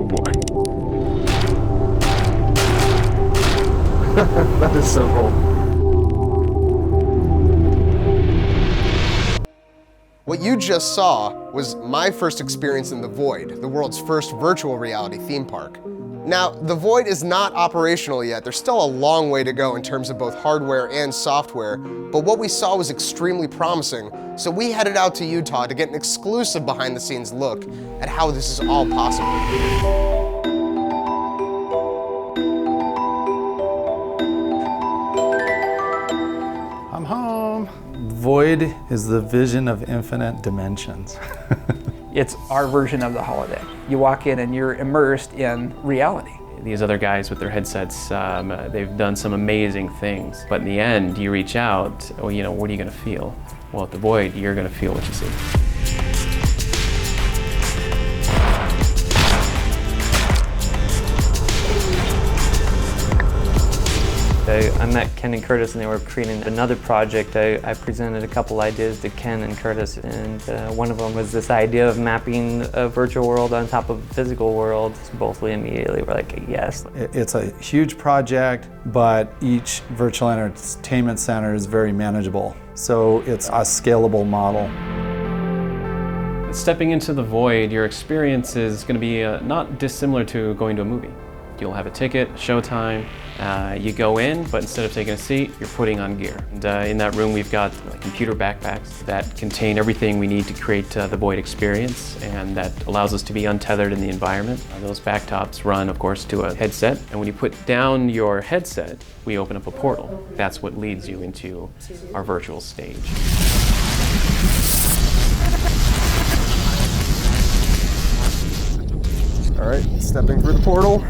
boy. That is so cool. What you just saw was my first experience in the Void, the world's first virtual reality theme park. Now, the Void is not operational yet. There's still a long way to go in terms of both hardware and software, but what we saw was extremely promising, so we headed out to Utah to get an exclusive behind-the-scenes look at how this is all possible. I'm home. Void is the vision of infinite dimensions. It's our version of the holodeck. You walk in and you're immersed in reality. These other guys with their headsets, they've done some amazing things. But in the end, you reach out, well, you know, what are you going to feel? Well, at the Void, you're going to feel what you see. I met Ken and Curtis and they were creating another project. I presented a couple ideas to Ken and Curtis, and one of them was this idea of mapping a virtual world on top of a physical world. Both we immediately were like, yes. It's a huge project, but each virtual entertainment center is very manageable. So it's a scalable model. Stepping into the Void, your experience is going to be not dissimilar to going to a movie. You'll have a ticket, showtime, you go in, but instead of taking a seat, you're putting on gear. And in that room we've got computer backpacks that contain everything we need to create the Void experience, and that allows us to be untethered in the environment. Those backtops run, of course, to a headset, and when you put down your headset, we open up a portal. That's what leads you into our virtual stage. All right, stepping through the portal.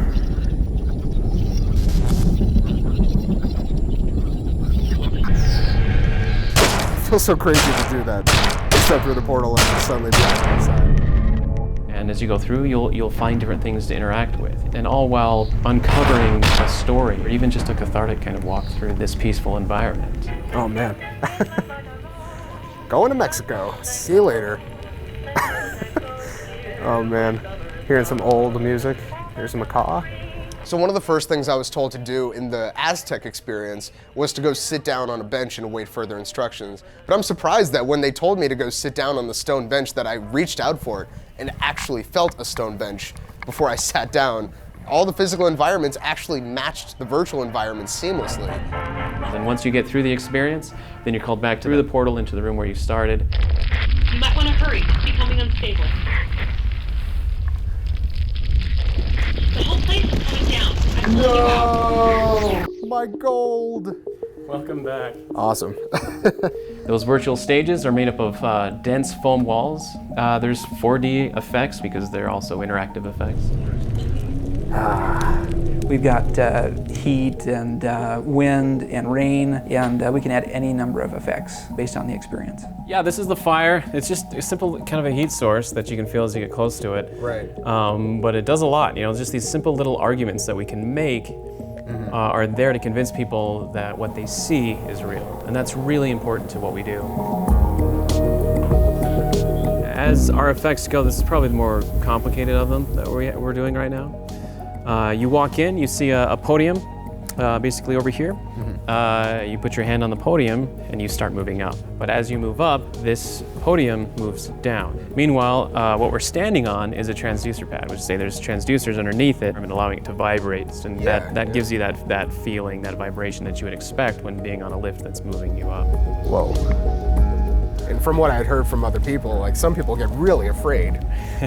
It feels so crazy to do that. Step through the portal and suddenly be outside. And as you go through, you'll find different things to interact with, and all while uncovering a story, or even just a cathartic kind of walk through this peaceful environment. Oh man. Going to Mexico. See you later. Oh man. Hearing some old music. Here's some macaw. So one of the first things I was told to do in the Aztec experience was to go sit down on a bench and await further instructions. But I'm surprised that when they told me to go sit down on the stone bench that I reached out for it and actually felt a stone bench before I sat down. All the physical environments actually matched the virtual environment seamlessly. And once you get through the experience, then you're called back through the portal into the room where you started. You might want to hurry. It's becoming unstable. The whole place is coming down. I'm pulling you out. No! My gold! Welcome back. Awesome. Those virtual stages are made up of dense foam walls. There's 4D effects because they're also interactive effects. We've got heat and wind and rain, and we can add any number of effects based on the experience. Yeah, this is the fire. It's just a simple kind of a heat source that you can feel as you get close to it. Right. But it does a lot. You know, just these simple little arguments that we can make are there to convince people that what they see is real. And that's really important to what we do. As our effects go, this is probably the more complicated of them that we're doing right now. You walk in, you see a podium, basically over here. You put your hand on the podium and you start moving up. But as you move up, this podium moves down. Meanwhile, what we're standing on is a transducer pad, which is say there's transducers underneath it and allowing it to vibrate. And that gives you that feeling, that vibration that you would expect when being on a lift that's moving you up. Whoa. And from what I had heard from other people, like some people get really afraid.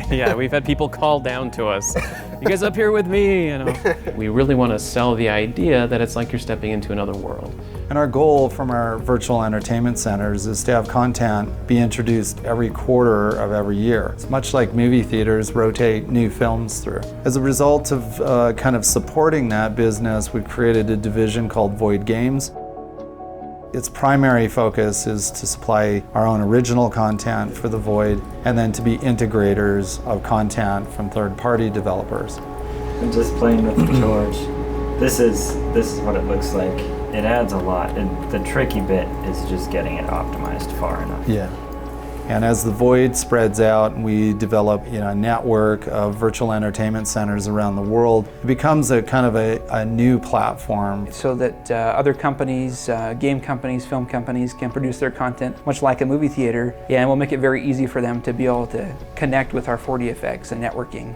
Yeah, we've had people call down to us. You guys up here with me, you know. We really want to sell the idea that it's like you're stepping into another world. And our goal from our virtual entertainment centers is to have content be introduced every quarter of every year. It's much like movie theaters rotate new films through. As a result of kind of supporting that business, we've created a division called Void Games. Its primary focus is to supply our own original content for the Void and then to be integrators of content from third-party developers. I'm just playing with the torch. This is what it looks like. It adds a lot, and the tricky bit is just getting it optimized far enough. Yeah. And as the void spreads out and we develop a network of virtual entertainment centers around the world, it becomes a kind of a new platform. So that other companies, game companies, film companies can produce their content much like a movie theater. Yeah, and we'll make it very easy for them to be able to connect with our 4DFX and networking.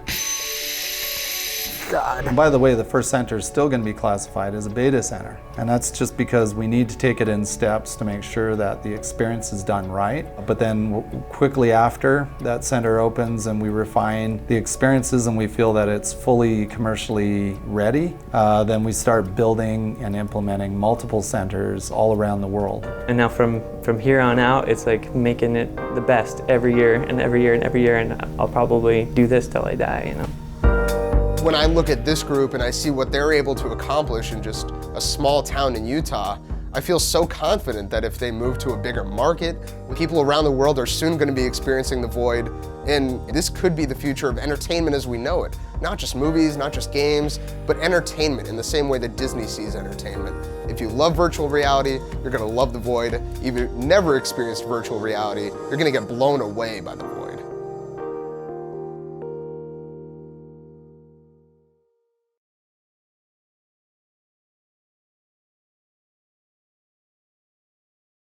And by the way, the first center is still going to be classified as a beta center. And that's just because we need to take it in steps to make sure that the experience is done right. But then quickly after that center opens and we refine the experiences and we feel that it's fully commercially ready, then we start building and implementing multiple centers all around the world. And now from here on out, it's like making it the best every year and every year and every year, and I'll probably do this till I die, When I look at this group and I see what they're able to accomplish in just a small town in Utah, I feel so confident that if they move to a bigger market, people around the world are soon going to be experiencing the void, and this could be the future of entertainment as we know it. Not just movies, not just games, but entertainment in the same way that Disney sees entertainment. If you love virtual reality, you're going to love the void. If you've never experienced virtual reality, you're going to get blown away by the void.